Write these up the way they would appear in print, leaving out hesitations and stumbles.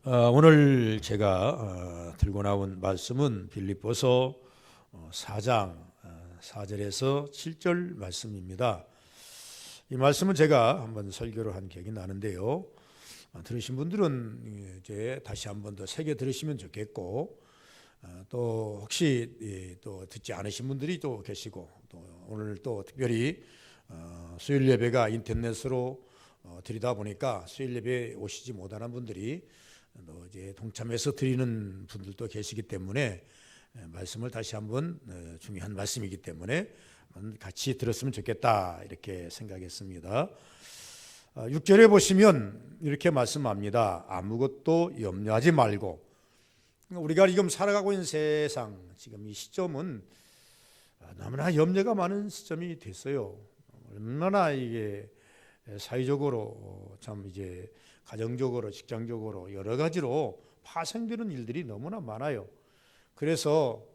오늘 제가 들고 나온 말씀은 빌립보서 4장 4절에서 7절 말씀입니다. 이 말씀은 제가 한번 설교를 한 기억이 나는데요. 들으신 분들은 이제 다시 한번 더 새겨 들으시면 좋겠고, 또 혹시 또 듣지 않으신 분들이 또 계시고, 또 오늘 또 특별히 수요일 예배가 인터넷으로 드리다 보니까 수요일 예배에 오시지 못하는 분들이 또 이제 동참해서 드리는 분들도 계시기 때문에 말씀을 다시 한번 중요한 말씀이기 때문에 같이 들었으면 좋겠다 이렇게 생각했습니다. 6절에 보시면 이렇게 말씀합니다. 아무것도 염려하지 말고. 우리가 지금 살아가고 있는 세상, 지금 이 시점은 너무나 염려가 많은 시점이 됐어요. 얼마나 이게 사회적으로 참 이제 가정적으로 직장적으로 여러 가지로 파생되는 일들이 너무나 많아요. 그래서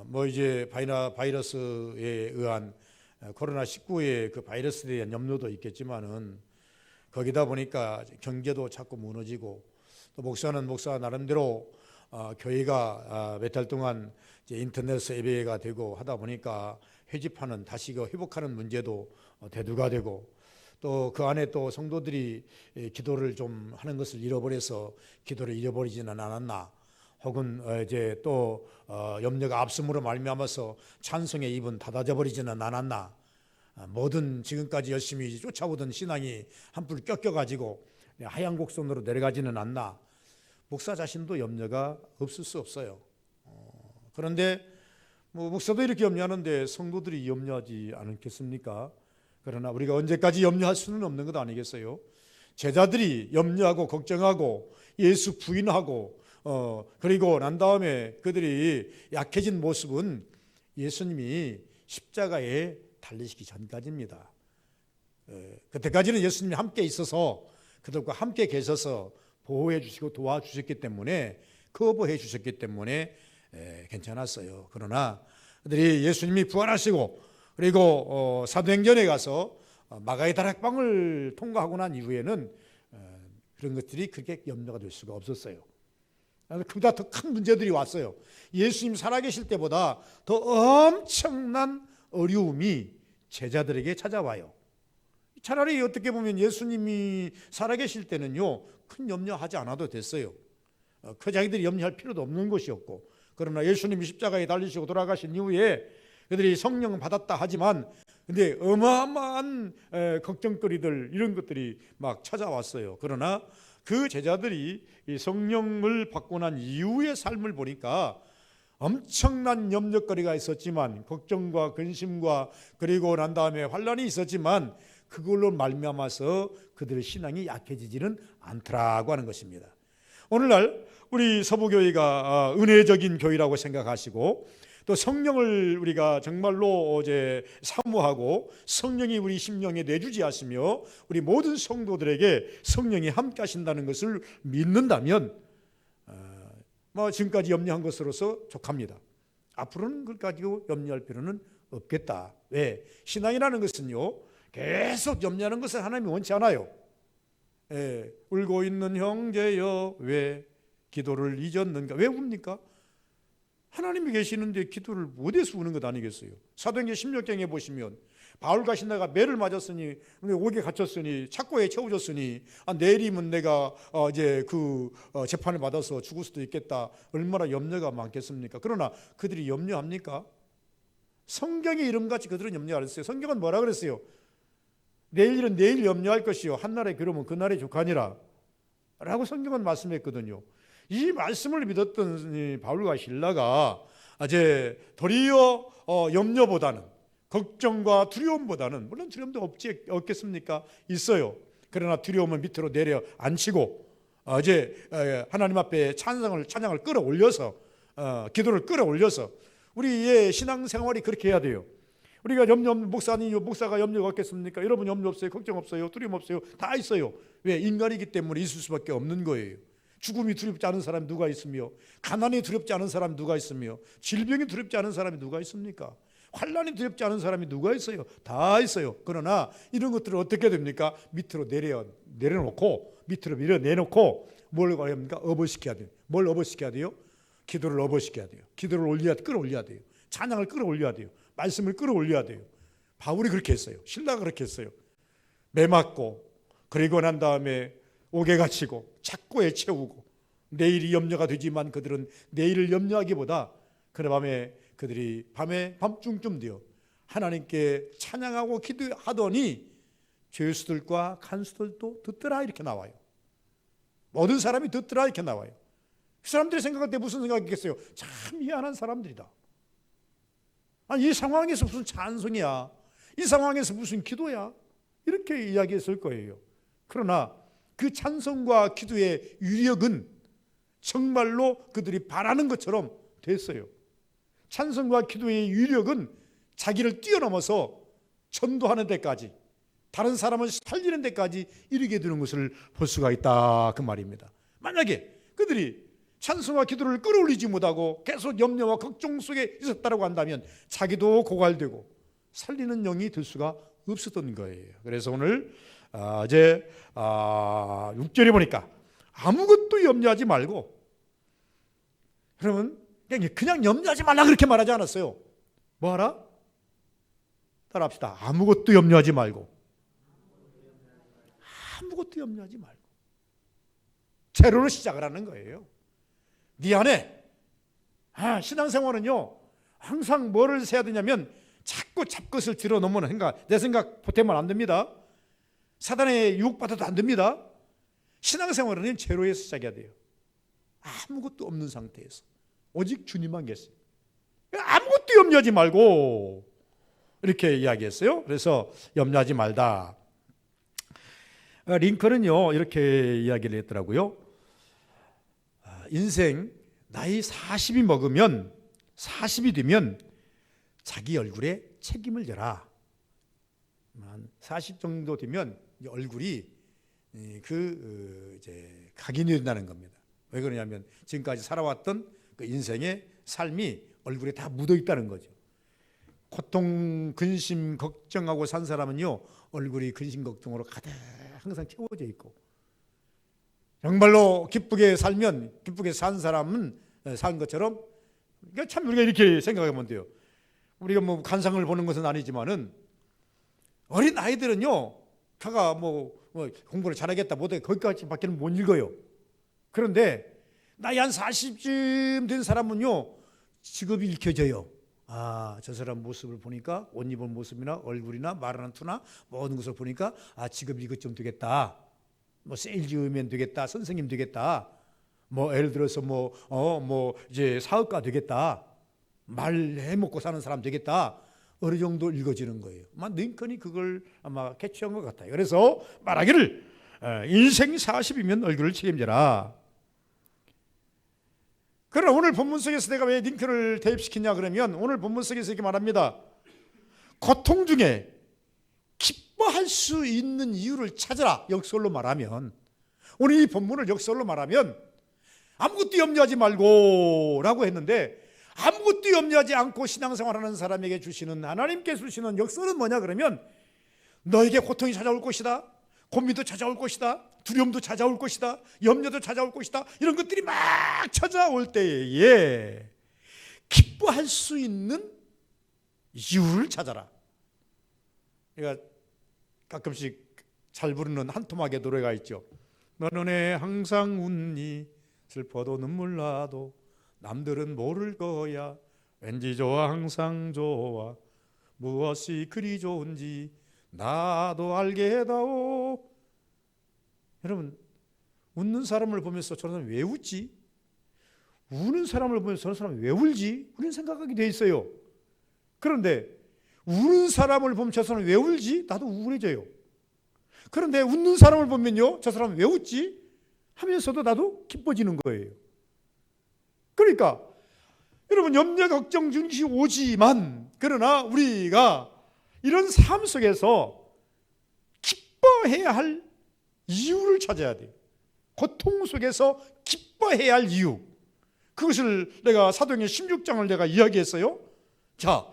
뭐 이제 바이러스에 의한 코로나19의 그 바이러스에 대한 염려도 있겠지만은 거기다 보니까 경제도 자꾸 무너지고, 또 목사는 목사 나름대로 교회가 몇 달 동안 이제 인터넷 예배가 되고 하다 보니까 회집하는 다시 회복하는 문제도 대두가 되고, 또 그 안에 또 성도들이 기도를 좀 하는 것을 잃어버려서 기도를 잃어버리지는 않았나, 혹은 이제 또 염려가 앞섬으로 말미암아서 찬송의 입은 닫아져 버리지는 않았나, 뭐든 지금까지 열심히 쫓아오던 신앙이 한풀 꺾여가지고 하얀 곡선으로 내려가지는 않나, 목사 자신도 염려가 없을 수 없어요. 그런데 뭐 목사도 이렇게 염려하는데 성도들이 염려하지 않겠습니까? 그러나 우리가 언제까지 염려할 수는 없는 것 아니겠어요? 제자들이 염려하고 걱정하고 예수 부인하고 그리고 난 다음에 그들이 약해진 모습은 예수님이 십자가에 달리시기 전까지입니다. 그때까지는 예수님이 함께 있어서 그들과 함께 계셔서 보호해 주시고 도와주셨기 때문에, 커버해 주셨기 때문에 괜찮았어요. 그러나 그들이 예수님이 부활하시고 그리고 사도행전에 가서 마가의 다락방을 통과하고 난 이후에는 그런 것들이 그렇게 염려가 될 수가 없었어요. 그보다 더 큰 문제들이 왔어요. 예수님 살아계실 때보다 더 엄청난 어려움이 제자들에게 찾아와요. 차라리 어떻게 보면 예수님이 살아계실 때는요, 큰 염려하지 않아도 됐어요. 그 자기들이 염려할 필요도 없는 것이었고, 그러나 예수님이 십자가에 달리시고 돌아가신 이후에 그들이 성령을 받았다 하지만 근데 어마어마한 걱정거리들, 이런 것들이 막 찾아왔어요. 그러나 그 제자들이 이 성령을 받고 난 이후의 삶을 보니까 엄청난 염려거리가 있었지만, 걱정과 근심과 그리고 난 다음에 환난이 있었지만 그걸로 말미암아서 그들의 신앙이 약해지지는 않더라고 하는 것입니다. 오늘날 우리 서부교회가 은혜적인 교회라고 생각하시고, 또 성령을 우리가 정말로 이제 사모하고 성령이 우리 심령에 내주지하시며 우리 모든 성도들에게 성령이 함께 하신다는 것을 믿는다면 뭐 지금까지 염려한 것으로서 족합니다. 앞으로는 그걸 가지고 염려할 필요는 없겠다. 왜? 신앙이라는 것은요, 계속 염려하는 것을 하나님이 원치 않아요. 울고 있는 형제여 왜 기도를 잊었는가? 왜 웁니까? 하나님이 계시는데 기도를 못해서 우는 것 아니겠어요? 사도행전 16장에 보시면 바울 가신다가 매를 맞았으니, 옥에 갇혔으니, 착고에 채워졌으니 내일이면 내가 이제 그 재판을 받아서 죽을 수도 있겠다, 얼마나 염려가 많겠습니까? 그러나 그들이 염려합니까? 성경의 이름같이 그들은 염려 안 했어요. 성경은 뭐라 그랬어요? 내일 일은 내일 염려할 것이요 한날의 괴로움은 그날의 족하니라 라고 성경은 말씀했거든요. 이 말씀을 믿었던 바울과 실라가 이제 도리어 염려보다는, 걱정과 두려움보다는, 물론 두려움도 없겠습니까? 있어요. 그러나 두려움을 밑으로 내려 앉히고 이제 하나님 앞에 찬양을 끌어올려서, 기도를 끌어올려서 우리의 신앙생활이 그렇게 해야 돼요. 우리가 목사가 염려가 없겠습니까? 여러분 염려 없어요? 걱정 없어요? 두려움 없어요? 다 있어요. 왜? 인간이기 때문에 있을 수밖에 없는 거예요. 죽음이 두렵지 않은 사람이 누가 있으며, 가난이 두렵지 않은 사람이 누가 있으며, 질병이 두렵지 않은 사람이 누가 있습니까? 환난이 두렵지 않은 사람이 누가 있어요? 다 있어요. 그러나 이런 것들을 어떻게 됩니까? 밑으로 내려놓고 밑으로 밀어내놓고 뭘 해야 합니까? 업어시켜야 돼요. 뭘 업어시켜야 돼요? 기도를 업어시켜야 돼요. 기도를 끌어올려야 돼요. 찬양을 끌어올려야 돼요. 말씀을 끌어올려야 돼요. 바울이 그렇게 했어요. 신라가 그렇게 했어요. 매맞고 그리고 난 다음에 옥에 갇히고 착고에 채우고 내일이 염려가 되지만 그들은 내일을 염려하기보다 그날 밤에 그들이 밤중쯤 되어 하나님께 찬양하고 기도하더니 죄수들과 간수들도 듣더라 이렇게 나와요. 모든 사람이 듣더라 이렇게 나와요. 그 사람들이 생각할 때 무슨 생각이겠어요? 참 미안한 사람들이다. 아니, 이 상황에서 무슨 찬송이야? 이 상황에서 무슨 기도야? 이렇게 이야기했을 거예요. 그러나 그 찬송과 기도의 위력은 정말로 그들이 바라는 것처럼 됐어요. 찬송과 기도의 위력은 자기를 뛰어넘어서 전도하는 데까지, 다른 사람을 살리는 데까지 이르게 되는 것을 볼 수가 있다 그 말입니다. 만약에 그들이 찬송과 기도를 끌어올리지 못하고 계속 염려와 걱정 속에 있었다고 한다면 자기도 고갈되고 살리는 영이 될 수가 없었던 거예요. 그래서 오늘 이제 6절에 보니까 아무것도 염려하지 말고, 여러분 그냥 염려하지 말라 그렇게 말하지 않았어요. 뭐 하라? 따라합시다. 아무것도 염려하지 말고. 아무것도 염려하지 말고. 제로로 시작을 하는 거예요. 네 안에 신앙생활은요 항상 뭐를 세야 되냐면 자꾸 잡것을 들어놓으면 내 생각 보태면 안 됩니다. 사단의 유혹받아도 안 됩니다. 신앙생활은 제로에서 시작해야 돼요. 아무것도 없는 상태에서 오직 주님만 계세요. 아무것도 염려하지 말고 이렇게 이야기했어요. 그래서 염려하지 말다. 링컨은요 이렇게 이야기를 했더라고요. 인생 나이 40이 되면 자기 얼굴에 책임을 져라. 40 정도 되면 얼굴이 이제 각인이 된다는 겁니다. 왜 그러냐면 지금까지 살아왔던 그 인생의 삶이 얼굴에 다 묻어 있다는 거죠. 고통, 근심, 걱정하고 산 사람은요 얼굴이 근심, 걱정으로 가득 항상 채워져 있고, 정말로 기쁘게 살면 기쁘게 산 사람은 산 것처럼, 참 우리가 이렇게 생각하면 돼요. 우리가 뭐 관상을 보는 것은 아니지만은 어린 아이들은요 걔가 뭐 공부를 잘하겠다 못해 거기까지밖에는 못 읽어요. 그런데 나이 한 40쯤 된 사람은요 직업이 읽혀져요. 저 사람 모습을 보니까, 옷 입은 모습이나 얼굴이나 말하는 투나 모든 것을 보니까 직업 이것 좀 되겠다. 뭐 세일즈맨 되겠다. 선생님 되겠다. 뭐 예를 들어서 이제 사업가 되겠다. 말 해먹고 사는 사람 되겠다. 어느 정도 읽어지는 거예요. 링컨이 그걸 아마 캐치한 것 같아요. 그래서 말하기를 인생 40이면 얼굴을 책임져라. 그러나 오늘 본문 속에서 내가 왜 링컨을 대입시키냐 그러면, 오늘 본문 속에서 이렇게 말합니다. 고통 중에 기뻐할 수 있는 이유를 찾으라. 역설로 말하면, 오늘 이 본문을 역설로 말하면 아무것도 염려하지 말고 라고 했는데, 아무것도 염려하지 않고 신앙생활하는 사람에게 주시는, 하나님께서 주시는 역설은 뭐냐 그러면, 너에게 고통이 찾아올 것이다, 고민도 찾아올 것이다, 두려움도 찾아올 것이다, 염려도 찾아올 것이다, 이런 것들이 막 찾아올 때에 기뻐할 수 있는 이유를 찾아라. 그러니까 가끔씩 잘 부르는 한 토막의 노래가 있죠. 너는 왜 항상 웃니, 슬퍼도 눈물 나도 남들은 모를 거야, 왠지 좋아 항상 좋아, 무엇이 그리 좋은지 나도 알게 다오. 여러분, 웃는 사람을 보면서 저런 사람 왜 웃지? 우는 사람을 보면서 저런 사람 왜 울지? 우리는 생각하게 돼 있어요. 그런데 우는 사람을 보면 저 사람 왜 울지? 나도 우울해져요. 그런데 웃는 사람을 보면요, 저 사람 왜 웃지? 하면서도 나도 기뻐지는 거예요. 그러니까 여러분, 염려 걱정 중시 오지만, 그러나 우리가 이런 삶 속에서 기뻐해야 할 이유를 찾아야 돼요. 고통 속에서 기뻐해야 할 이유, 그것을 내가 사도행전 16장을 내가 이야기했어요. 자,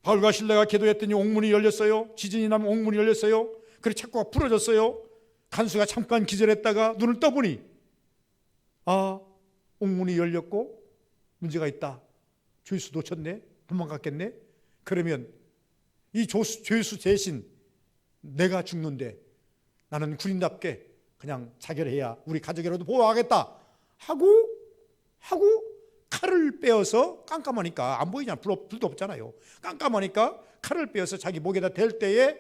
바울과 실라가 기도했더니 옥문이 열렸어요. 지진이 나면 옥문이 열렸어요. 그리고 착고가 풀어졌어요. 간수가 잠깐 기절했다가 눈을 떠보니 옥문이 열렸고 문제가 있다. 죄수 놓쳤네. 도망갔겠네. 그러면 이 죄수 대신 내가 죽는데 나는 군인답게 그냥 자결해야 우리 가족이라도 보호하겠다 하고 칼을 빼어서 깜깜하니까 안 보이잖아. 불도 없잖아요. 깜깜하니까 칼을 빼어서 자기 목에다 댈 때에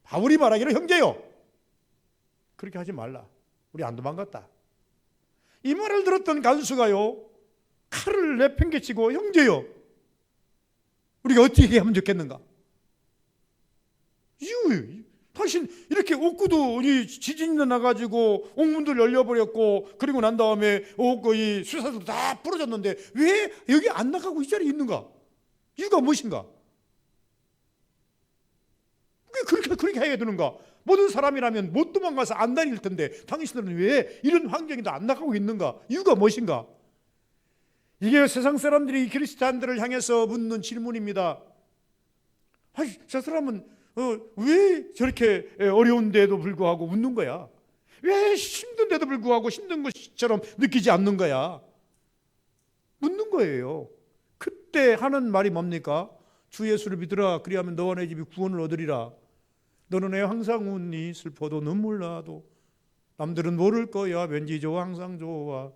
바울이 말하기를 형제요, 그렇게 하지 말라. 우리 안 도망갔다. 이 말을 들었던 간수가요, 칼을 내팽개치고 형제요, 우리가 어떻게 하면 좋겠는가? 당신 이렇게 옥구도 지진이 나가지고 옥문들 열려버렸고 그리고 난 다음에 이 수사도 다 부러졌는데 왜 여기 안 나가고 이 자리에 있는가? 이유가 무엇인가? 왜 그렇게 해야 되는가? 모든 사람이라면 못 도망가서 안 다닐 텐데 당신들은 왜 이런 환경에도 안 나가고 있는가? 이유가 무엇인가? 이게 세상 사람들이 그리스도인들을 향해서 묻는 질문입니다. 저 사람은 왜 저렇게 어려운데도 불구하고 웃는 거야? 왜 힘든데도 불구하고 힘든 것처럼 느끼지 않는 거야? 묻는 거예요. 그때 하는 말이 뭡니까? 주 예수를 믿으라. 그리하면 너와 내 집이 구원을 얻으리라. 너는 왜 항상 웃니? 슬퍼도 눈물 나도 남들은 모를 거야. 왠지 좋아, 항상 좋아.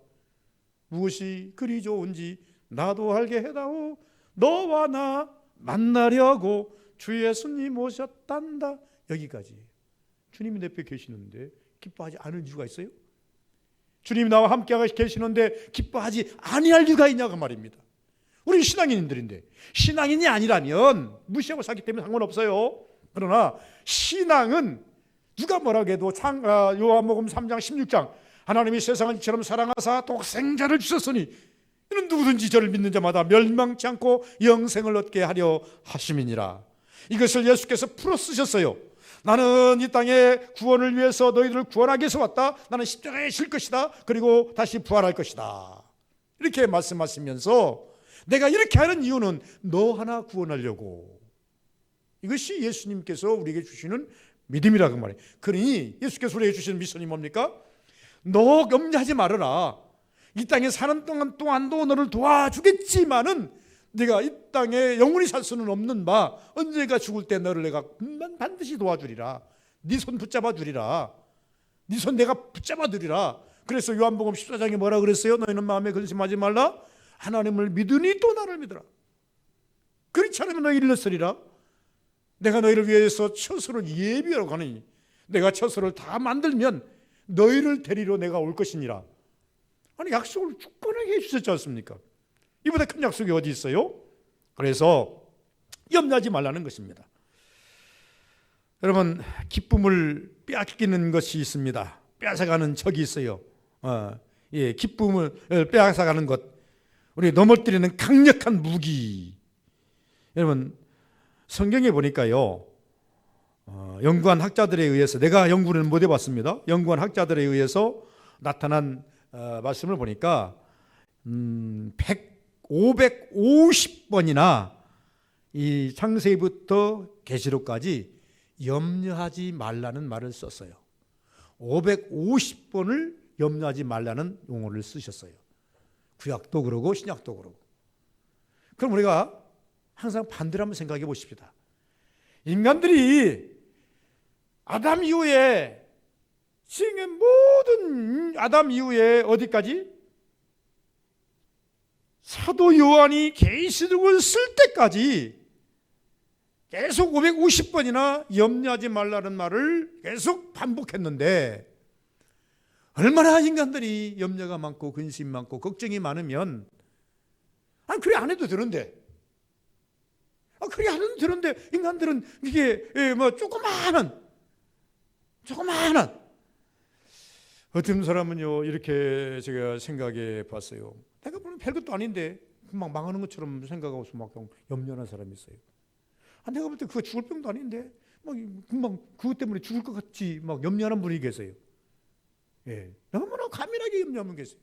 무엇이 그리 좋은지 나도 알게 해다오. 너와 나 만나려고 주 예수님 오셨단다. 여기까지. 주님이 내 옆에 계시는데 기뻐하지 않을 이유가 있어요? 주님이 나와 함께 계시는데 기뻐하지 아니할 이유가 있냐고 말입니다. 우리 신앙인들인데 신앙인이 아니라면 무시하고 살기 때문에 상관없어요. 그러나 신앙은 누가 뭐라고 해도 요한복음 3장 16장 하나님이 세상을 이처럼 사랑하사 독생자를 주셨으니 이는 누구든지 저를 믿는 자마다 멸망치 않고 영생을 얻게 하려 하심이니라. 이것을 예수께서 풀어 쓰셨어요. 나는 이 땅에 구원을 위해서 너희들을 구원하기 위해서 왔다. 나는 십자가에 질 것이다. 그리고 다시 부활할 것이다. 이렇게 말씀하시면서 내가 이렇게 하는 이유는 너 하나 구원하려고. 이것이 예수님께서 우리에게 주시는 믿음이라고 말해요. 그러니 예수께서 우리에게 주시는 미션이 뭡니까? 너 염려하지 말아라. 이 땅에 사는 동안 또한도 너를 도와주겠지만은 네가 이 땅에 영원히 살 수는 없는 바 언젠가 죽을 때 너를 내가 반드시 도와주리라. 네 손 붙잡아 주리라. 네 손 내가 붙잡아 주리라. 그래서 요한복음 14장에 뭐라 그랬어요? 너희는 마음에 근심하지 말라. 하나님을 믿으니 또 나를 믿으라. 그렇지 않으면 너희를 잃었으리라. 내가 너희를 위해서 처소를 예비하러 가느니 내가 처소를 다 만들면 너희를 데리러 내가 올 것이니라. 아니 약속을 굳건하게 해주셨지 않습니까? 이보다 큰 약속이 어디 있어요? 그래서 염려하지 말라는 것입니다. 여러분, 기쁨을 빼앗기는 것이 있습니다. 빼앗아가는 적이 있어요. 기쁨을 빼앗아가는 것, 우리 넘어뜨리는 강력한 무기. 여러분, 성경에 보니까요, 연구한 학자들에 의해서, 내가 연구를 못 해봤습니다. 연구한 학자들에 의해서 나타난 말씀을 보니까 550번이나 이 창세기부터 계시록까지 염려하지 말라는 말을 썼어요. 550번을 염려하지 말라는 용어를 쓰셨어요. 구약도 그러고 신약도 그러고. 그럼 우리가 항상 반대로 한번 생각해 보십시다. 인간들이 아담 이후에 지금 모든 아담 이후에 어디까지? 사도 요한이 계시록을 쓸 때까지 계속 550번이나 염려하지 말라는 말을 계속 반복했는데 얼마나 인간들이 염려가 많고 근심 많고 걱정이 많으면 그래 안 해도 되는데 그래 안 해도 되는데 인간들은 이게 조그마한 어떤 사람은요 이렇게 제가 생각해 봤어요. 내가 보면 별것도 아닌데 막 망하는 것처럼 생각하고서 막 염려하는 사람이 있어요. 내가 볼 때 그거 죽을 병도 아닌데 막 금방 그것 때문에 죽을 것 같이 막 염려하는 분이 계세요. 너무나 가면하게 염려하는 계세요.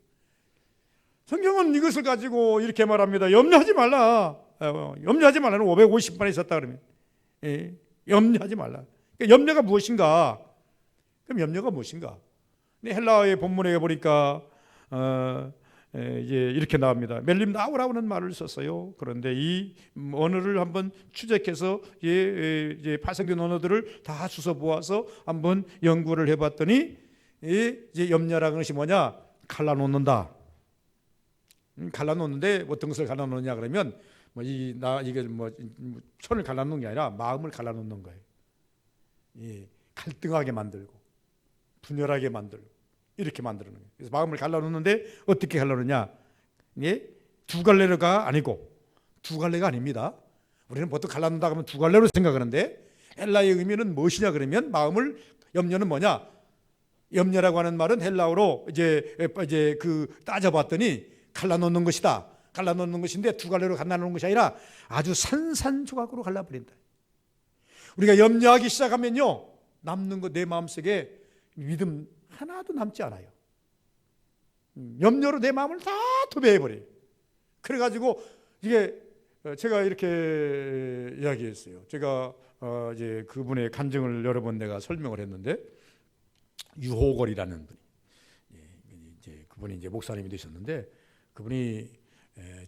성경은 이것을 가지고 이렇게 말합니다. 염려하지 말라. 염려하지 말라는 550번에 있었다 그러면 염려하지 말라. 그러니까 염려가 무엇인가? 그럼 염려가 무엇인가? 헬라어의 본문에 보니까 이제 이렇게 나옵니다. 멜림 나우라는 말을 썼어요. 그런데 이 언어를 한번 추적해서 이제 파생된 언어들을 다 주워 보아서 한번 연구를 해봤더니 이제 염려라는 것이 뭐냐? 갈라놓는다. 갈라놓는데 어떤 것을 갈라놓느냐 그러면 이게 천을 갈라놓는 게 아니라 마음을 갈라놓는 거예요. 갈등하게 만들고 분열하게 만들고 이렇게 만드는 거예요. 그래서 마음을 갈라놓는데 어떻게 갈라놓느냐? 두 갈래가 아니고 두 갈래가 아닙니다. 우리는 보통 갈라놓는다 하면 두 갈래로 생각하는데 헬라의 의미는 무엇이냐 그러면 마음을 염려는 뭐냐? 염려라고 하는 말은 헬라어로 이제 따져봤더니 갈라놓는 것이다. 갈라놓는 것인데 두 갈래로 갈라놓는 것이 아니라 아주 산산조각으로 갈라버린다. 우리가 염려하기 시작하면요, 남는 것 내 마음속에 믿음 하나도 남지 않아요. 염려로 내 마음을 다 도배해버려요. 그래가지고 이게 제가 이렇게 이야기했어요. 제가 이제 그분의 간증을 여러 번 내가 설명을 했는데 유호걸이라는 분이 이제 그분이 이제 목사님이 되셨는데 그분이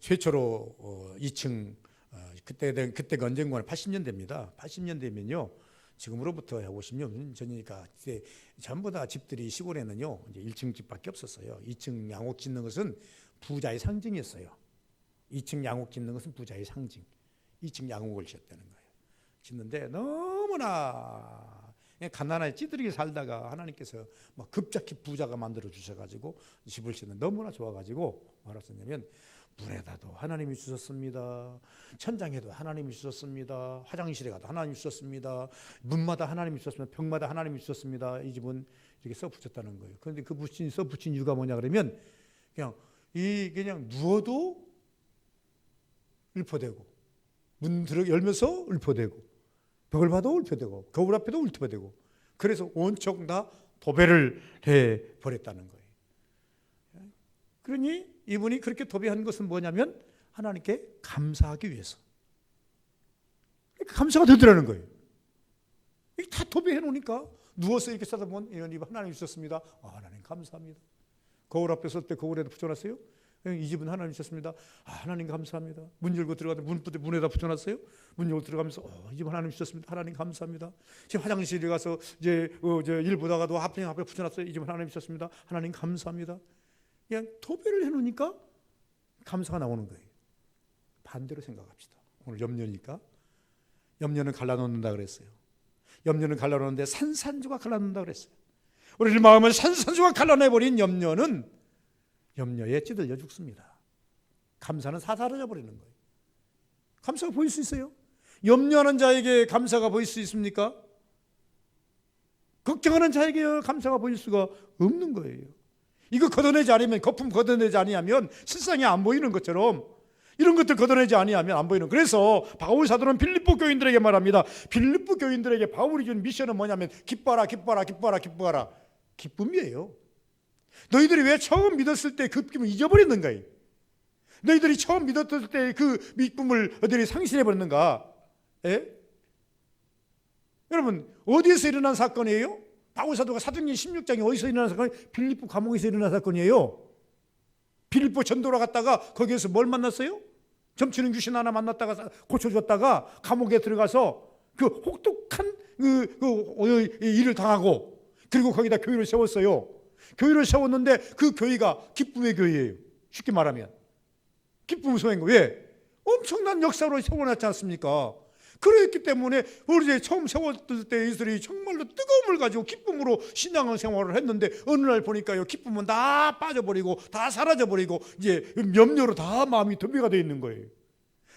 최초로 2층 그때가 언젠가 80년대입니다. 80년대면요. 지금으로부터 50년 전이니까 그때 전부 다 집들이 시골에는요 이제 1층 집밖에 없었어요. 2층 양옥 짓는 것은 부자의 상징이었어요. 2층 양옥 짓는 것은 부자의 상징. 2층 양옥을 지었다는 거예요. 짓는데 너무나 가난하게 찌들이게 살다가 하나님께서 막 급작히 부자가 만들어 주셔가지고 집을 짓는 너무나 좋아가지고 뭐라 썼냐면 문에다도 하나님이 주셨습니다. 천장에도 하나님이 주셨습니다. 화장실에 가도 하나님이 주셨습니다. 문마다 하나님이 주셨습니다. 벽마다 하나님이 주셨습니다. 이 집은 이렇게 써붙였다는 거예요. 그런데 그 써붙인 이유가 뭐냐 그러면 그냥 누워도 읊어대고 문 열면서 읊어대고 벽을 봐도 읊어대고 거울 앞에도 읊어대고 그래서 온통 다 도배를 해버렸다는 거예요. 그러니 이분이 그렇게 도배한 것은 뭐냐면 하나님께 감사하기 위해서. 감사가 되더라는 거예요. 다 도배해 놓으니까 누워서 이렇게 쳐다보면 이런 입 하나님 주셨습니다. 하나님 감사합니다. 거울 앞에 설 때 거울에다 붙여놨어요. 이 집은 하나님 주셨습니다. 하나님 감사합니다. 문 열고 들어가다 문에다 붙여놨어요. 문 열고 들어가면서 이 집은 하나님 주셨습니다. 하나님 감사합니다. 지금 화장실에 가서 이제 일 보다가도 앞에 붙여놨어요. 이 집은 하나님 주셨습니다. 하나님 감사합니다. 그냥 도배를 해놓으니까 감사가 나오는 거예요. 반대로 생각합시다. 오늘 염려니까 염려는 갈라놓는다 그랬어요. 염려는 갈라놓는데 산산조각 갈라놓는다 그랬어요. 우리 마음을 산산조각 갈라내버린 염려는 염려에 찌들려 죽습니다. 감사는 사라져 버리는 거예요. 감사가 보일 수 있어요? 염려하는 자에게 감사가 보일 수 있습니까? 걱정하는 자에게 감사가 보일 수가 없는 거예요. 이거 걷어내지 않으면, 거품 걷어내지 아니하면 실상이 안 보이는 것처럼 이런 것들 걷어내지 아니하면 안 보이는. 그래서 바울 사도는 빌립보 교인들에게 말합니다. 빌립보 교인들에게 바울이 준 미션은 뭐냐면 기뻐하라, 기뻐하라, 기뻐하라, 기뻐하라. 기쁨이에요. 너희들이 왜 처음 믿었을 때 그 기쁨을 잊어버렸는가? 너희들이 처음 믿었을 때 그 기쁨을 어디에 상실해버렸는가? 여러분 어디에서 일어난 사건이에요? 바울 사도가 사도행전 16장에 어디서 일어난 사건이? 빌립보 감옥에서 일어난 사건이에요. 빌립보 전도로 갔다가 거기에서 뭘 만났어요? 점치는 귀신 하나 만났다가 고쳐줬다가 감옥에 들어가서 그 혹독한 일을 당하고 그리고 거기다 교회를 세웠어요. 교회를 세웠는데 그 교회가 기쁨의 교회예요. 쉽게 말하면 기쁨의 소행거. 왜? 엄청난 역사로 세워놨지 않습니까? 그랬기 때문에 우리 처음 세웠을 때 이들이 정말로 뜨거움을 가지고 기쁨으로 신앙 생활을 했는데 어느 날 보니까요 기쁨은 다 빠져버리고 다 사라져버리고 이제 염려로 다 마음이 도배가 되어 있는 거예요.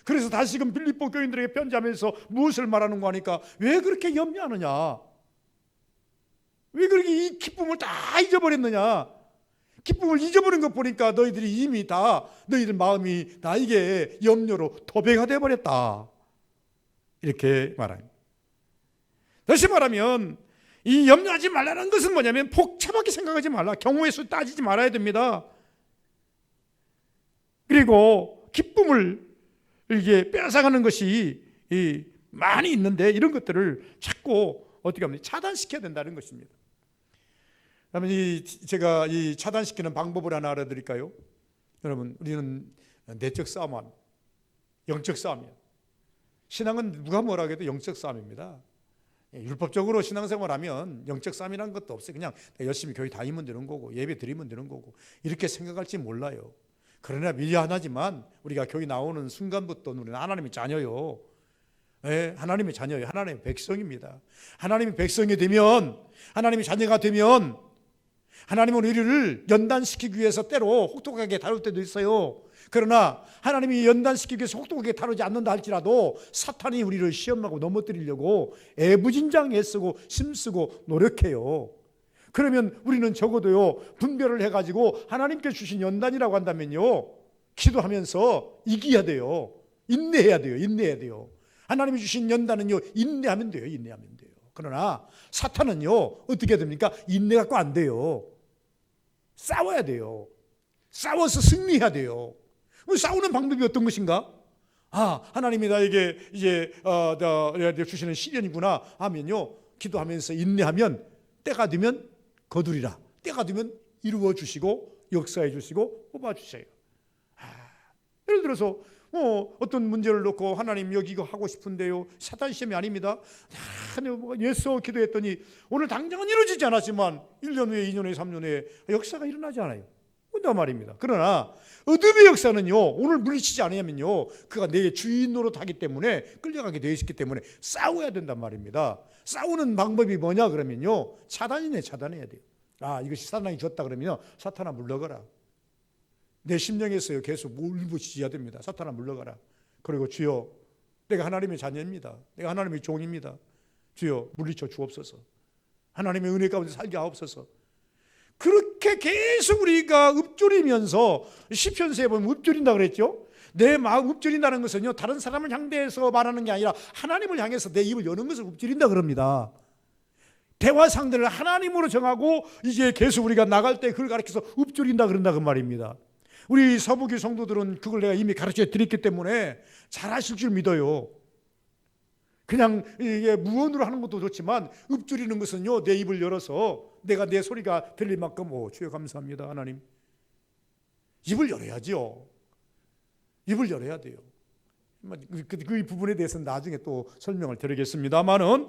그래서 다시금 빌립보 교인들에게 편지하면서 무엇을 말하는 거 하니까 왜 그렇게 염려하느냐? 왜 그렇게 이 기쁨을 다 잊어버렸느냐? 기쁨을 잊어버린 것 보니까 너희들이 이미 다 너희들 마음이 다 이게 염려로 도배가 되어버렸다. 이렇게 말합니다. 다시 말하면 이 염려하지 말라는 것은 뭐냐면 복잡하게 생각하지 말라. 경우의 수 따지지 말아야 됩니다. 그리고 기쁨을 이게 빼앗아가는 것이 많이 있는데 이런 것들을 자꾸 어떻게 하면 차단시켜야 된다는 것입니다. 그러면 제가 이 차단시키는 방법을 하나 알려드릴까요? 여러분, 우리는 내적 싸움은 영적 싸움이에요. 신앙은 누가 뭐라 해도 영적 싸움입니다. 율법적으로 신앙생활하면 영적 싸움이라는 것도 없어요. 그냥 열심히 교회 다니면 되는 거고 예배 드리면 되는 거고 이렇게 생각할지 몰라요. 그러나 미안하지만 우리가 교회 나오는 순간부터 우리는 하나님의 자녀요. 네, 하나님의 자녀예요. 하나님의 백성입니다. 하나님의 백성이 되면, 하나님의 자녀가 되면 하나님은 우리를 연단시키기 위해서 때로 혹독하게 다룰 때도 있어요. 그러나 하나님이 연단시키기 위해서 혹독하게 다루지 않는다 할지라도 사탄이 우리를 시험하고 넘어뜨리려고 애부진장 애쓰고 힘쓰고 노력해요. 그러면 우리는 적어도요 분별을 해가지고 하나님께 주신 연단이라고 한다면요 기도하면서 이겨야 돼요. 인내해야 돼요. 인내해야 돼요. 하나님이 주신 연단은요 인내하면 돼요. 인내하면 돼요. 그러나 사탄은요 어떻게 됩니까? 인내 갖고 안 돼요. 싸워야 돼요. 싸워서 승리해야 돼요. 싸우는 방법이 어떤 것인가? 하나님이 나에게 이제 주시는 시련이구나 하면요 기도하면서 인내하면 때가 되면 거두리라. 때가 되면 이루어 주시고 역사해 주시고 뽑아 주세요. 예를 들어서 어떤 문제를 놓고 하나님 여기 이거 하고 싶은데요. 사탄 시험이 아닙니다. 예수 기도했더니 오늘 당장은 이루어지지 않았지만 1년 후에 2년 후에 3년 후에 역사가 일어나지 않아요. 그런단 말입니다. 그러나 어둠의 역사는요 오늘 물리치지 않으면요 그가 내 주인 노릇하기 때문에 끌려가게 되어 있기 때문에 싸워야 된단 말입니다. 싸우는 방법이 뭐냐 그러면요 차단이네. 차단해야 돼요. 이것이 사탄이 줬다 그러면요 사탄아 물러가라. 내 심령에서요 계속 울부짖어야 됩니다. 사탄아 물러가라. 그리고 주여 내가 하나님의 자녀입니다. 내가 하나님의 종입니다. 주여 물리쳐 주옵소서. 하나님의 은혜 가운데 살게 하옵소서. 그렇게 계속 우리가 읊조리면서 시편서에 보면 읊조린다 그랬죠. 내 마음 읊조린다는 것은요 다른 사람을 향대해서 말하는 게 아니라 하나님을 향해서 내 입을 여는 것을 읊조린다 그럽니다. 대화 상대를 하나님으로 정하고 이제 계속 우리가 나갈 때 그걸 가르쳐서 읊조린다 그런다 그 말입니다. 우리 서부교 성도들은 그걸 내가 이미 가르쳐 드렸기 때문에 잘 하실 줄 믿어요. 그냥 이게 무언으로 하는 것도 좋지만 읊조리는 것은요 내 입을 열어서 내가 내 소리가 들릴 만큼 주여 감사합니다 하나님. 입을 열어야죠. 입을 열어야 돼요. 그 부분에 대해서는 나중에 또 설명을 드리겠습니다만은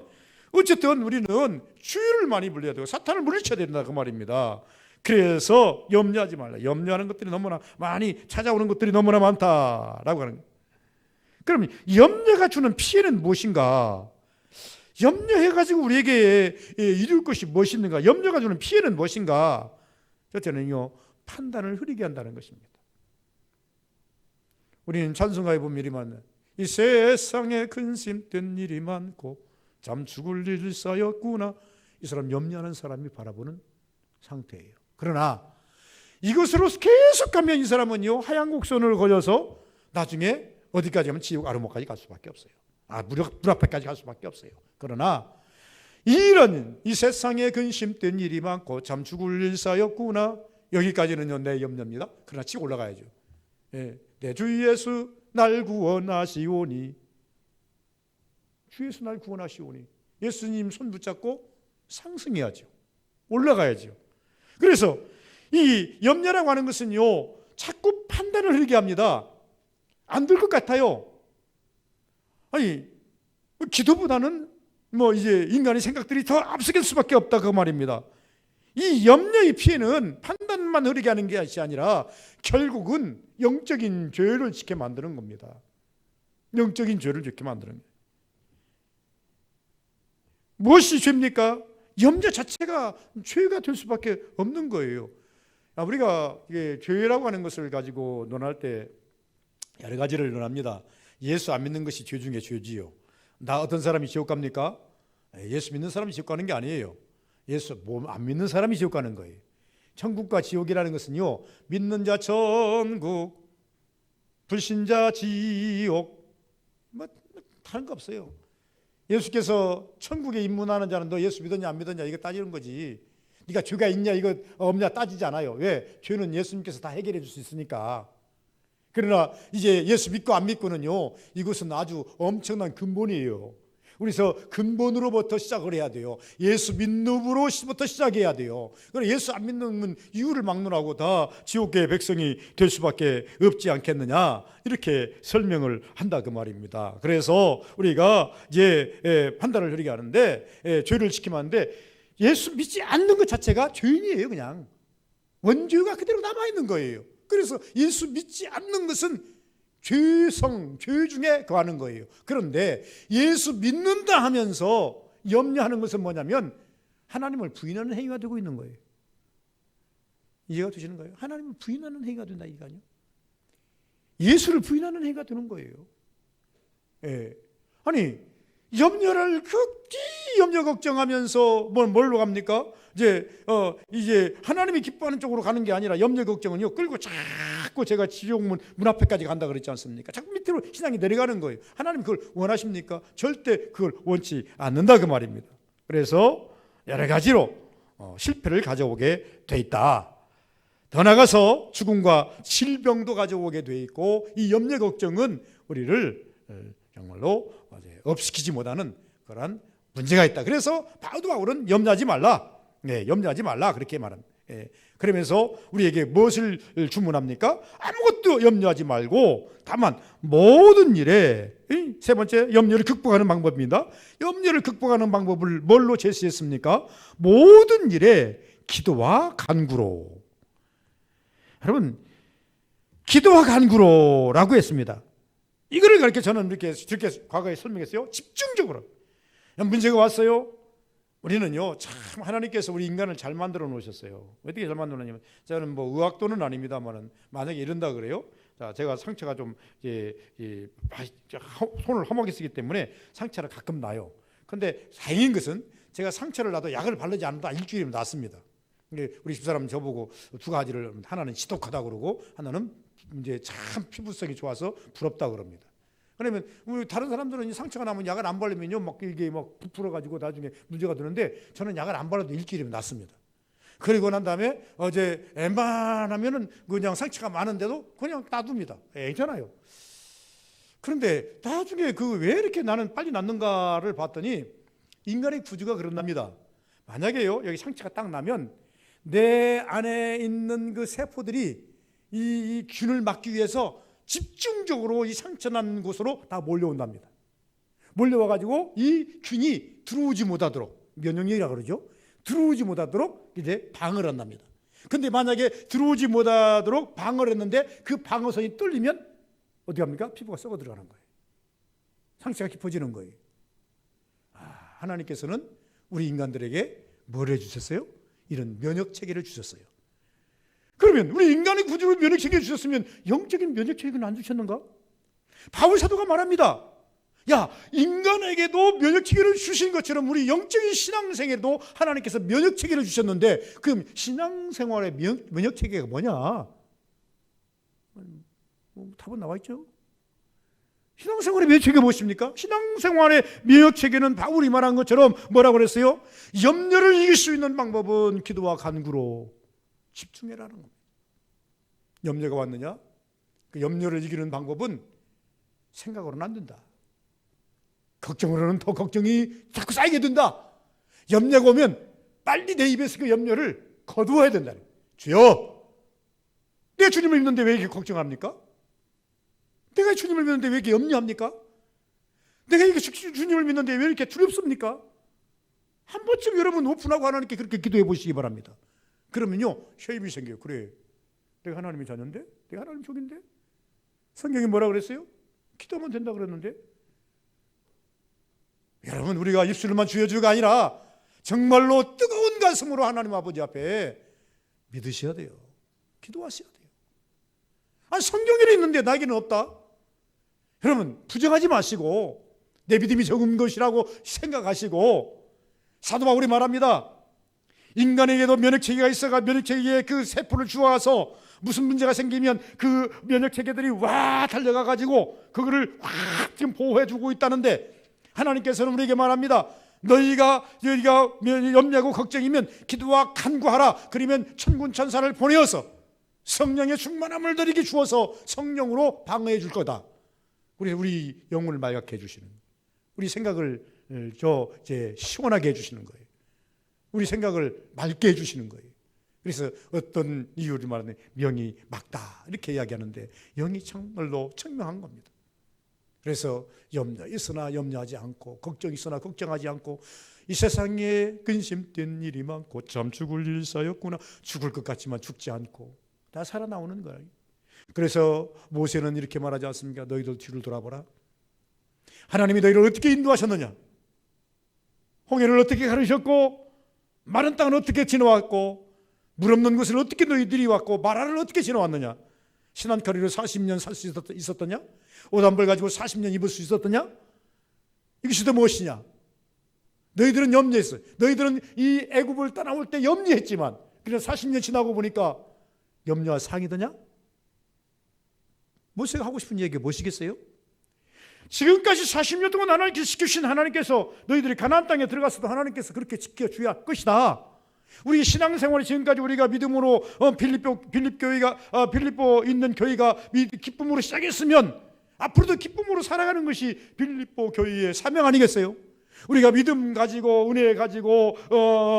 어쨌든 우리는 주의를 많이 불러야 되고 사탄을 물리쳐야 된다 그 말입니다. 그래서 염려하지 말라. 염려하는 것들이 너무나 많이 찾아오는 것들이 너무나 많다라고 하는 거예요. 그럼 염려가 주는 피해는 무엇인가? 염려해가지고 우리에게 이룰 것이 무엇인가? 염려가 주는 피해는 무엇인가? 첫째는요 판단을 흐리게 한다는 것입니다. 우리는 찬송가에 보면 이리 많네. 이 세상에 근심된 일이 많고 잠 죽을 일 쌓였구나. 이 사람 염려하는 사람이 바라보는 상태예요. 그러나 이것으로 계속 가면 이 사람은요 하얀 곡선을 걸려서 나중에 어디까지 가면 지옥 아르모까지 갈 수밖에 없어요. 물 앞에까지 갈 수밖에 없어요. 그러나 이런 이 세상에 근심된 일이 많고 잠 죽을 일 쌓였구나. 여기까지는요 내 염려입니다. 그러나 치고 올라가야죠. 내 주 예수 날 구원하시오니. 주 예수 날 구원하시오니. 예수님 손 붙잡고 상승해야죠. 올라가야죠. 그래서 이 염려라고 하는 것은요 자꾸 판단을 흐리게 합니다. 안 될 것 같아요. 기도보다는 이제 인간의 생각들이 더 앞서갈 수밖에 없다 그 말입니다. 이 염려의 피해는 판단만 흐리게 하는 것이 아니라 결국은 영적인 죄를 짓게 만드는 겁니다. 영적인 죄를 짓게 만드는 거예요. 무엇이 죄입니까? 염려 자체가 죄가 될 수밖에 없는 거예요. 우리가 죄라고 하는 것을 가지고 논할 때 여러 가지를 논합니다. 예수 안 믿는 것이 죄 중에 죄지요. 나 어떤 사람이 지옥 갑니까? 예수 믿는 사람이 지옥 가는 게 아니에요. 예수 안 믿는 사람이 지옥 가는 거예요. 천국과 지옥이라는 것은요 믿는 자 천국, 불신자 지옥 다른 거 없어요. 예수께서 천국에 입문하는 자는 너 예수 믿었냐 안 믿었냐 이거 따지는 거지. 네가 죄가 있냐 이거 없냐 따지지 않아요. 왜? 죄는 예수님께서 다 해결해 줄 수 있으니까. 그러나 이제 예수 믿고 안 믿고는요 이것은 아주 엄청난 근본이에요. 우리서 근본으로부터 시작을 해야 돼요. 예수 믿음으로부터 시작해야 돼요. 그럼 예수 안 믿는 이유를 막론하고 다 지옥계의 백성이 될 수밖에 없지 않겠느냐, 이렇게 설명을 한다 그 말입니다. 그래서 우리가 이제 판단을 그렇게 하는데, 죄를 지키면 하는데, 예수 믿지 않는 것 자체가 죄인이에요. 그냥 원죄가 그대로 남아있는 거예요. 그래서 예수 믿지 않는 것은 죄 중에 거하는 거예요. 그런데 예수 믿는다 하면서 염려하는 것은 뭐냐면 하나님을 부인하는 행위가 되고 있는 거예요. 이해가 되시는 거예요? 하나님을 부인하는 행위가 된다 이거요. 예수를 부인하는 행위가 되는 거예요. 아니 염려를 극히 염려 걱정하면서 뭘로 갑니까? 이제 하나님이 기뻐하는 쪽으로 가는 게 아니라 염려 걱정은요 끌고 자꾸 제가 지옥문 문 앞에까지 간다 그랬지 않습니까? 자꾸 밑으로 신앙이 내려가는 거예요. 하나님 그걸 원하십니까? 절대 그걸 원치 않는다 그 말입니다. 그래서 여러 가지로 실패를 가져오게 돼 있다. 더 나아가서 죽음과 질병도 가져오게 돼 있고, 이 염려 걱정은 우리를 정말로 업시키지 못하는 그런 문제가 있다. 그래서 바울은 염려하지 말라. 염려하지 말라 그렇게 말합니다. 그러면서 우리에게 무엇을 주문합니까? 아무것도 염려하지 말고 다만 모든 일에, 세 번째 염려를 극복하는 방법입니다. 염려를 극복하는 방법을 뭘로 제시했습니까? 모든 일에 기도와 간구로. 여러분, 기도와 간구로라고 했습니다. 이거를 그렇게 저는 이렇게 과거에 설명했어요. 집중적으로. 문제가 왔어요. 우리는요, 참 하나님께서 우리 인간을 잘 만들어 놓으셨어요. 어떻게 잘 만들어 놓냐면, 저는 뭐 의학도는 아닙니다만은 만약에 이런다 그래요. 자, 제가 상처가 좀 손을 험하게 쓰기 때문에 상처를 가끔 나요. 근데 다행인 것은 제가 상처를 나도 약을 바르지 않아도 일주일이면 낫습니다. 우리 집사람은 저보고 두 가지를, 하나는 지독하다 그러고 하나는 이제 참 피부성이 좋아서 부럽다 그럽니다. 그러면 우리 다른 사람들은 상처가 나면 약을 안 바르면요 막 이게 막 부풀어가지고 나중에 문제가 되는데, 저는 약을 안 바르도 일주일이면 낫습니다. 그리고 난 다음에 어제 웬만하면은 그냥 상처가 많은데도 그냥 놔둡니다. 괜찮아요. 그런데 나중에 그 왜 이렇게 나는 빨리 낫는가를 봤더니 인간의 구조가 그런답니다. 만약에요 여기 상처가 딱 나면 내 안에 있는 그 세포들이 이 균을 막기 위해서 집중적으로 이 상처 난 곳으로 다 몰려온답니다. 몰려와가지고 이 균이 들어오지 못하도록, 면역력이라고 그러죠. 들어오지 못하도록 이제 방어를 한답니다. 근데 만약에 들어오지 못하도록 방어를 했는데 그 방어선이 뚫리면 어떻게 합니까? 피부가 썩어 들어가는 거예요. 상처가 깊어지는 거예요. 하나님께서는 우리 인간들에게 뭘 해주셨어요? 이런 면역체계를 주셨어요. 그러면 우리 인간의 구조로 면역체계를 주셨으면 영적인 면역체계는 안 주셨는가? 바울 사도가 말합니다. 야, 인간에게도 면역체계를 주신 것처럼 우리 영적인 신앙생에도 하나님께서 면역체계를 주셨는데, 그럼 신앙생활의 면역체계가 뭐냐? 답은 나와 있죠. 신앙생활의 면역체계가 무엇입니까? 신앙생활의 면역체계는 바울이 말한 것처럼 뭐라고 그랬어요? 염려를 이길 수 있는 방법은 기도와 간구로 집중해라는 겁니다. 염려가 왔느냐? 그 염려를 이기는 방법은 생각으로는 안 된다. 걱정으로는 더 걱정이 자꾸 쌓이게 된다. 염려가 오면 빨리 내 입에서 그 염려를 거두어야 된다. 주여, 내가 주님을 믿는데 왜 이렇게 걱정합니까? 내가 주님을 믿는데 왜 이렇게 염려합니까? 내가 이렇게 주님을 믿는데 왜 이렇게 두렵습니까? 한 번쯤 여러분 오픈하고 하나님께 그렇게 기도해 보시기 바랍니다. 그러면요 쉐입이 생겨요. 그래, 내가 하나님의 자녀인데, 내가 하나님 종인데, 성경이 뭐라 그랬어요? 기도하면 된다 그랬는데. 여러분, 우리가 입술로만 주여주가 아니라 정말로 뜨거운 가슴으로 하나님 아버지 앞에 믿으셔야 돼요. 기도하셔야 돼요. 성경에는 있는데 나에게는 없다. 여러분, 부정하지 마시고 내 믿음이 적은 것이라고 생각하시고, 사도 바울이 말합니다. 인간에게도 면역체계가 있어가 면역체계에 그 세포를 주어서 무슨 문제가 생기면 그 면역체계들이 와 달려가가지고 그거를 확 지금 보호해주고 있다는데, 하나님께서는 우리에게 말합니다. 너희가 염려하고 걱정이면 기도와 간구하라. 그러면 천군 천사를 보내어서 성령의 충만함을 너에게 주어서 성령으로 방어해 줄 거다. 우리 영혼을 맑게 해주시는, 우리 생각을 이제 시원하게 해주시는 거예요. 우리 생각을 맑게 해주시는 거예요. 그래서 어떤 이유를 말하면 명이 맑다 이렇게 이야기하는데 영이 정말로 청명한 겁니다. 그래서 염려 있으나 염려하지 않고 걱정 있으나 걱정하지 않고 이 세상에 근심된 일이 많고 참 죽을 일 쌓였구나. 죽을 것 같지만 죽지 않고 다 살아나오는 거예요. 그래서 모세는 이렇게 말하지 않습니까? 너희들 뒤를 돌아보라. 하나님이 너희를 어떻게 인도하셨느냐? 홍해를 어떻게 가르셨고 마른 땅을 어떻게 지나왔고 물 없는 곳을 어떻게 너희들이 왔고 마라를 어떻게 지나왔느냐? 신한거리로 40년 살 수 있었더냐? 오단벌 가지고 40년 입을 수 있었더냐? 이것이 더 무엇이냐? 너희들은 염려했어요. 너희들은 이 애굽을 떠나올 때 염려했지만 그래서 40년 지나고 보니까 염려와 상이더냐? 모세가 하고 싶은 얘기가 무엇이겠어요? 지금까지 40년 동안 하나님께서 지켜주신 하나님께서 너희들이 가나안 땅에 들어갔어도 하나님께서 그렇게 지켜줘야 할 것이다. 우리 신앙생활이 지금까지 우리가 믿음으로 빌립보 있는 교회가 기쁨으로 시작했으면 앞으로도 기쁨으로 살아가는 것이 빌립보 교회의 사명 아니겠어요? 우리가 믿음 가지고 은혜 가지고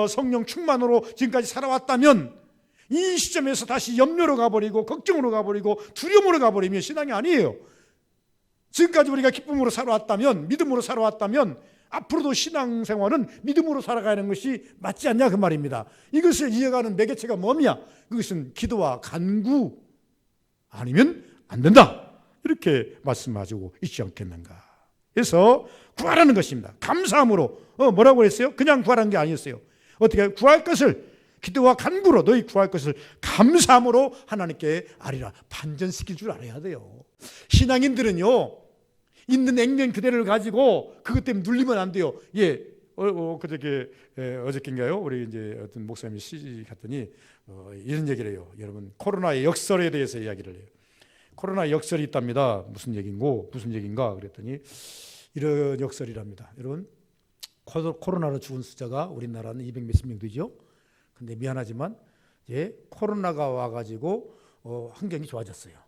성령 충만으로 지금까지 살아왔다면 이 시점에서 다시 염려로 가버리고 걱정으로 가버리고 두려움으로 가버리면 신앙이 아니에요. 지금까지 우리가 기쁨으로 살아왔다면 믿음으로 살아왔다면 앞으로도 신앙생활은 믿음으로 살아가는 것이 맞지 않냐 그 말입니다. 이것을 이어가는 매개체가 뭐냐? 그것은 기도와 간구 아니면 안 된다 이렇게 말씀하시고 있지 않겠는가. 그래서 구하라는 것입니다. 감사함으로 뭐라고 했어요? 그냥 구하라는 게 아니었어요. 어떻게 구할 것을 기도와 간구로 너희 구할 것을 감사함으로 하나님께 아리라 반전시킬 줄 알아야 돼요. 신앙인들은요 있는 액면 그대로를 가지고 그것 때문에 눌리면 안 돼요. 어저께인가요? 우리 이제 어떤 목사님이 시집 갔더니 이런 얘기를 해요. 여러분 코로나의 역설에 대해서 이야기를 해요. 코로나의 역설이 있답니다. 무슨 얘기인가 그랬더니 이런 역설이랍니다. 여러분 코로나로 죽은 숫자가 우리나라는 200 몇십 명 되죠. 근데 미안하지만 코로나가 와가지고 환경이 좋아졌어요.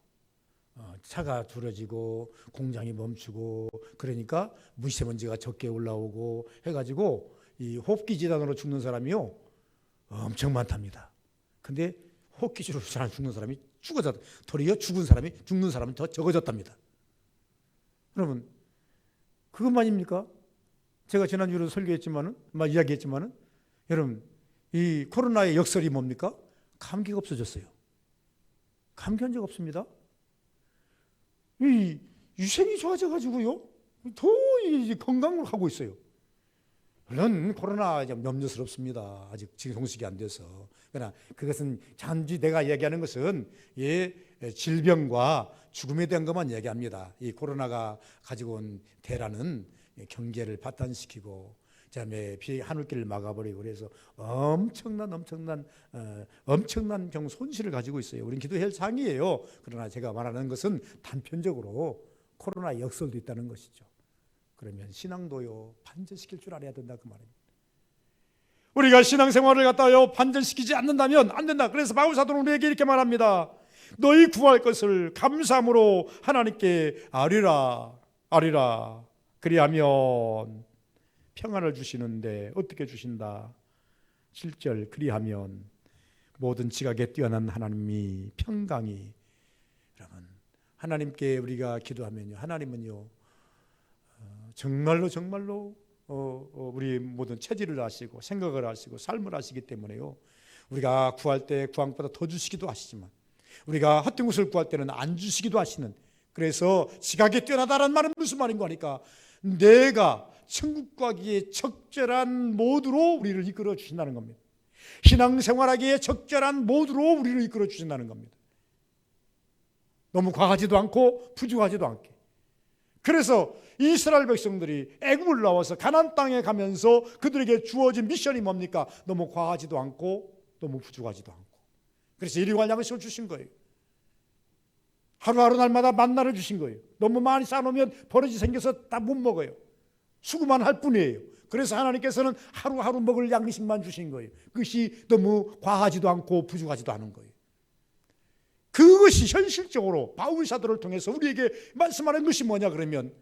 차가 줄어지고 공장이 멈추고 그러니까 미세먼지가 적게 올라오고 해가지고 이 호흡기 질환으로 죽는 사람이요 엄청 많답니다. 근데 호흡기 질환으로 죽는 사람이 죽어졌다. 도리어 죽는 사람이 더 적어졌답니다. 여러분 그것만입니까? 제가 지난주에도 설교했지만은 이야기했지만은 여러분 이 코로나의 역설이 뭡니까? 감기가 없어졌어요. 감기 한 적 없습니다. 이 위생이 좋아져가지고요 더 건강을 하고 있어요. 물론 코로나 좀 염려스럽습니다. 아직 정식이 안 돼서. 그러나 그것은 단지 내가 이야기하는 것은 질병과 죽음에 대한 것만 이야기합니다. 이 코로나가 가지고 온 대란은 경제를 파탄시키고 그다음에 하늘길을 막아버리고 그래서 엄청난 경우 손실을 가지고 있어요. 우리는 기도할 상이에요. 그러나 제가 말하는 것은 단편적으로 코로나 역설도 있다는 것이죠. 그러면 신앙도요 반전시킬 줄 알아야 된다 그 말입니다. 우리가 신앙생활을 갖다요 반전시키지 않는다면 안 된다. 그래서 바울 사도는 우리에게 이렇게 말합니다. 너희 구할 것을 감사함으로 하나님께 아리라 그리하면 평안을 주시는데 어떻게 주신다? 7절 그리하면 모든 지각에 뛰어난 하나님이 평강이 여러분 하나님께 우리가 기도하면요 하나님은요 정말로 우리 모든 체질을 아시고 생각을 아시고 삶을 아시기 때문에요 우리가 구할 때 구한 것보다 더 주시기도 하시지만 우리가 헛된 것을 구할 때는 안 주시기도 하시는 그래서 지각에 뛰어나다라는 말은 무슨 말인가 하니까 내가 천국 가기에 적절한 모드로 우리를 이끌어 주신다는 겁니다. 신앙생활하기에 적절한 모드로 우리를 이끌어 주신다는 겁니다. 너무 과하지도 않고 부족하지도 않게. 그래서 이스라엘 백성들이 애굽을 나와서 가나안 땅에 가면서 그들에게 주어진 미션이 뭡니까? 너무 과하지도 않고 너무 부족하지도 않고. 그래서 일용할 양식을 주신 거예요. 하루하루 날마다 만나를 주신 거예요. 너무 많이 쌓아놓으면 버릇이 생겨서 다 못 먹어요. 수고만 할 뿐이에요. 그래서 하나님께서는 하루하루 먹을 양식만 주신 거예요. 그것이 너무 과하지도 않고 부족하지도 않은 거예요. 그것이 현실적으로 바울 사도를 통해서 우리에게 말씀하는 것이 뭐냐 그러면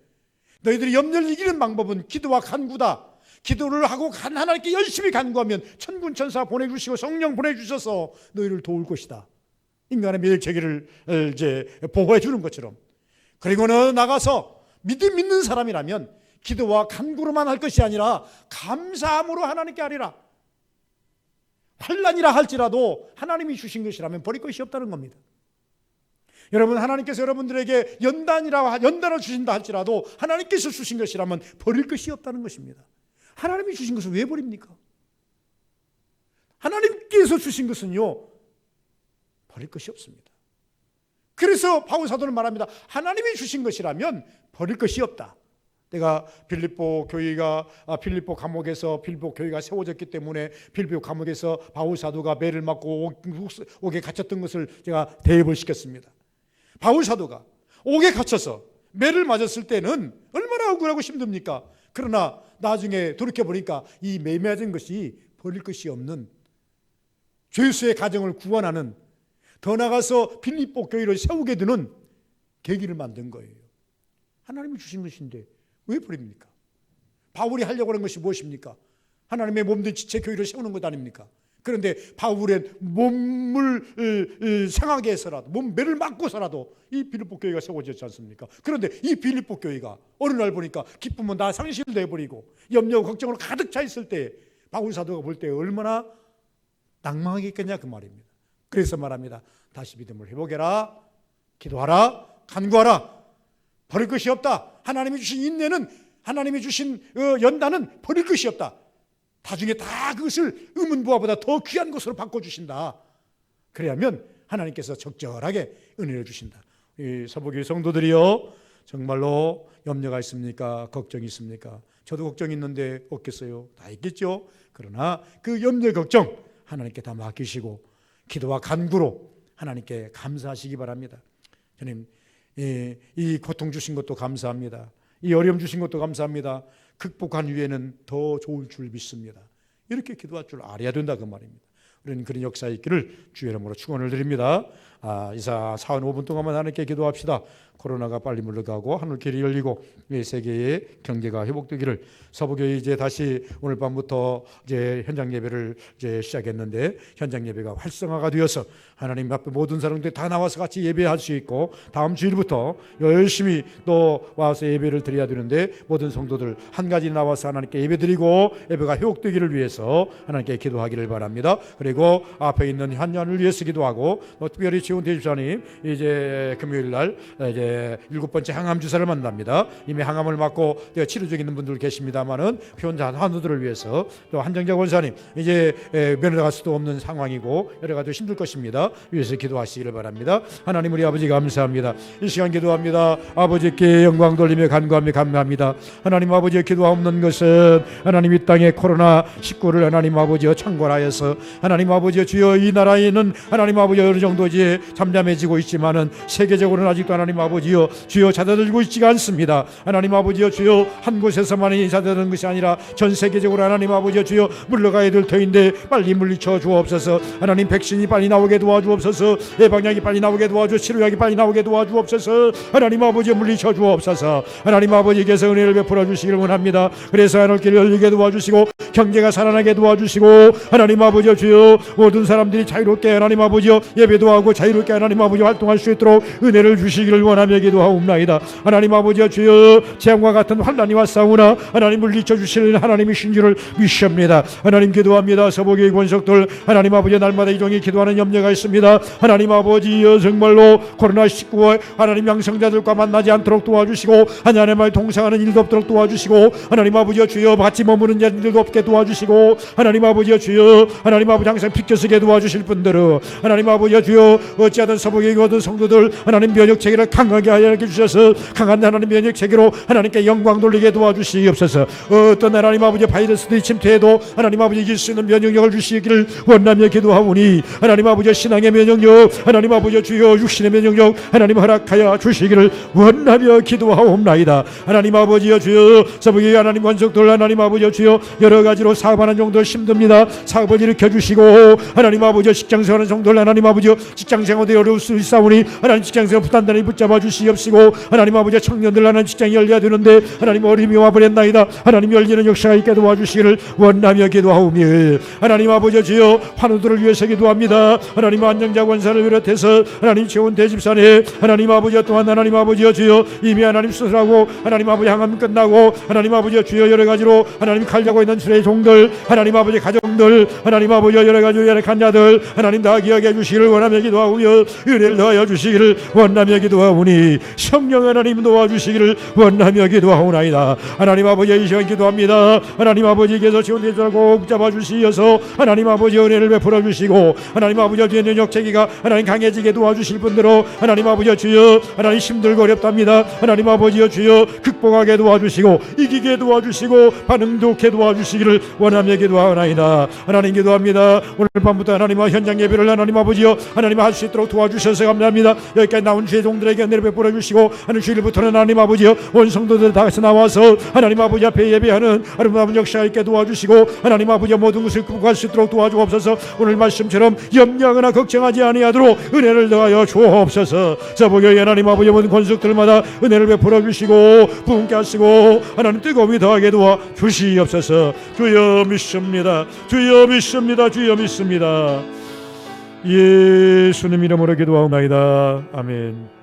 너희들이 염려를 이기는 방법은 기도와 간구다. 기도를 하고 하나님께 열심히 간구하면 천군 천사 보내주시고 성령 보내주셔서 너희를 도울 것이다. 인간의 면역체계를 이제 보호해 주는 것처럼. 그리고 너 나가서 믿는 사람이라면 기도와 간구로만 할 것이 아니라 감사함으로 하나님께 하리라. 환난이라 할지라도 하나님이 주신 것이라면 버릴 것이 없다는 겁니다. 여러분, 하나님께서 여러분들에게 연단을 주신다 할지라도 하나님께서 주신 것이라면 버릴 것이 없다는 것입니다. 하나님이 주신 것을 왜 버립니까? 하나님께서 주신 것은요, 버릴 것이 없습니다. 그래서 바울 사도는 말합니다. 하나님이 주신 것이라면 버릴 것이 없다. 내가 빌립보 감옥에서 빌립보 교회가 세워졌기 때문에 빌립보 감옥에서 바울 사도가 매를 맞고 옥에 갇혔던 것을 제가 대입을 시켰습니다. 바울 사도가 옥에 갇혀서 매를 맞았을 때는 얼마나 억울하고 힘듭니까? 그러나 나중에 돌이켜보니까 이 매 맞은 것이 버릴 것이 없는 죄수의 가정을 구원하는, 더 나아가서 빌립보 교회를 세우게 되는 계기를 만든 거예요. 하나님이 주신 것인데 왜 버립니까? 바울이 하려고 하는 것이 무엇입니까? 하나님의 몸된 지체 교회를 세우는 것 아닙니까? 그런데 바울의 몸을 상하게 해서라도, 몸매를 맞고서라도 이 빌립보 교회가 세워졌지 않습니까? 그런데 이 빌립보 교회가 어느 날 보니까 기쁨은 다 상실돼버리고 염려와 걱정으로 가득 차 있을 때 바울 사도가 볼 때 얼마나 낭망하겠냐 그 말입니다. 그래서 말합니다. 다시 믿음을 회복해라, 기도하라, 간구하라. 버릴 것이 없다. 하나님이 주신 인내는, 하나님이 주신 연단은 버릴 것이 없다. 나중에 다 그것을 의문부화보다 더 귀한 것으로 바꿔주신다. 그래야면 하나님께서 적절하게 은혜를 주신다. 이 서부교회 성도들이요, 정말로 염려가 있습니까? 걱정이 있습니까? 저도 걱정이 있는데 없겠어요? 다 있겠죠. 그러나 그 염려 걱정 하나님께 다 맡기시고 기도와 간구로 하나님께 감사하시기 바랍니다. 주님, 이 고통 주신 것도 감사합니다. 이 어려움 주신 것도 감사합니다. 극복한 후에는 더 좋을 줄 믿습니다. 이렇게 기도할 줄 알아야 된다 그 말입니다. 우리는 그런 역사 있기를 주의 이름으로 축원을 드립니다. 이사 45분 동안만 하나님께 기도합시다. 코로나가 빨리 물러가고 하늘길이 열리고 세계의 경제가 회복되기를. 서부교회 이제 다시 오늘 밤부터 이제 현장 예배를 이제 시작했는데 현장 예배가 활성화가 되어서 하나님 앞에 모든 사람들이 다 나와서 같이 예배할 수 있고 다음 주일부터 열심히 또 와서 예배를 드려야 되는데 모든 성도들 한 가지 나와서 하나님께 예배드리고 예배가 회복되기를 위해서 하나님께 기도하기를 바랍니다. 그리고 앞에 있는 한년을 위해서 기도하고 특별히 지원 대집사님 이제 금요일 날 이제 7번째 항암 주사를 만납니다. 이미 항암을 맞고 치료 중에 있는 분들 계십니다만은 피혼자 환우들을 위해서 또 한정자 권사님 이제 면회 갈 수도 없는 상황이고 여러 가지 힘들 것입니다. 위해서 기도하시기를 바랍니다. 하나님 우리 아버지 감사합니다. 이 시간 기도합니다. 아버지께 영광 돌리며 간구하며 감사합니다. 하나님 아버지의 기도 없는 것은 하나님 이 땅의 코로나19를 하나님 아버지여 창궐하여서 하나님 아버지여 주여 이 나라에는 하나님 아버지 어느 정도지 잠잠해지고 있지만은 세계적으로는 아직도 하나님 아버지여 주여 잦아들고 있지가 않습니다. 하나님 아버지여 주여 한 곳에서만이 잦아드는 것이 아니라 전 세계적으로 하나님 아버지여 주여 물러가야 될 터인데 빨리 물리쳐 주옵소서. 하나님 백신이 빨리 나오게 도와주옵소서. 예방약이 빨리 나오게 도와주 치료약이 빨리 나오게 도와주옵소서. 하나님 아버지 물리쳐 주옵소서. 하나님 아버지께서 은혜를 베풀어 주시기를 원합니다. 그래서 하늘길 열리게 도와주시고 경제가 살아나게 도와주시고 하나님 아버지여 주여 모든 사람들이 자유롭게 하나님 아버지여 예배도 하고 자유롭게 하나님 아버지 활동할 수 있도록 은혜를 주시기를 원하며 기도하옵나이다. 하나님 아버지여 주여 재앙과 같은 환난이 왔사오나 하나님 물리쳐 주시는 하나님이신 줄을 믿습니다. 하나님 기도합니다. 서부교회 권속들 하나님 아버지 날마다 이종이 기도하는 염려가 있습니다. 하나님 아버지여 정말로 코로나19 하나님 양성자들과 만나지 않도록 도와주시고 하나님의 동상하는 일도 없도록 도와주시고 하나님 아버지여 주여 같이 머무는 자들도 없게 도와주시고 하나님 아버지여 주여 하나님 아버지 항상 비켜서게 도와주실 분들은 하나님 아버지여 주여 어찌하든 서부교회 모든 성도들 하나님 면역체계를 강하게 하여 주셔서 강한 하나님 면역체계로 하나님께 영광 돌리게 도와주시옵소서. 어떤 하나님 아버지 바이러스들이 침투해도 하나님 아버지 이길 수 있는 면역력을 주시기를 원하며 기도하오니 하나님 아버지 신앙의 면역력 하나님 아버지 주여 육신의 면역력 하나님 허락하여 주시기를 원하며 기도하옵나이다. 하나님 아버지여 주여 서부교회 하나님 권속들 하나님 아버지여 주여 여러 가지 가지로 사업하는 정도 힘듭니다. 사업을 일으켜 주시고 하나님 아버지 직장생활하는 정도를 하나님 아버지 직장생활도 어려울 수 있사오니 하나님 직장생활 부단단히 붙잡아 주시옵시고 하나님 아버지 청년들 하나님 직장이 열려야 되는데 하나님 어림이 와버렸나이다. 하나님 열리는 역사가 있게 도와주시기를 원하며 기도하오며 하나님 아버지 주여 환우들을 위해서 기도합니다. 하나님 안정자 권사를 비롯해서 하나님 최원 대집산에 하나님 아버지 또한 하나님 아버지 주여 이미 하나님 수술하고 하나님 아버지 항암 끝나고 하나님 아버지 주여 여러 가지로 하나님 칼자고 있는 주의 종들 하나님 아버지 가정들 하나님 아버지 여러 가지 연약한 자들 하나님 다 기억해 주시기를 원하며 기도하오며 은혜를 더하여 주시기를 원하며 기도하오니 성령 하나님 도와주시기를 원하며 기도하오나이다. 하나님 아버지 이 시간 기도합니다. 하나님 아버지께서 지원되시고 붙잡아 주시어서 하나님 아버지 은혜를 베풀어 주시고 하나님 아버지 뒤에 있는 역체기가 하나님 강해지게 도와주실 분들로 하나님 아버지 주여 하나님 힘들고 어렵답니다. 하나님 아버지 주여 극복하게 도와주시고 이기게 도와주시고 반응도 좋게 도와주시기를 원하며 기도하오나이다. 하나님 기도합니다. 오늘 밤부터 하나님 현장 예배를 하나님 아버지여 하나님 할 수 있도록 도와주셔서 감사합니다. 여기까지 나온 주의 종들에게 은혜를 베풀어 주시고 하는 주일부터는 하나님 아버지여 온 성도들 다 같이 나와서 하나님 아버지 앞에 예배하는 아름다운 역사가 있게 도와주시고 하나님 아버지 모든 것을 극복할 수 있도록 도와주옵소서. 오늘 말씀처럼 염려하거나 걱정하지 아니하도록 은혜를 더하여 주옵소서. 저보교회 하나님 아버지 모든 권속들마다 은혜를 베풀어 주시고 부흥케 하시고 하나님 뜨거움이 더하게 도와 주시옵소서. 주여 믿습니다. 주여 믿습니다. 주여 믿습니다. 예수님 이름으로 기도하옵나이다. 아멘.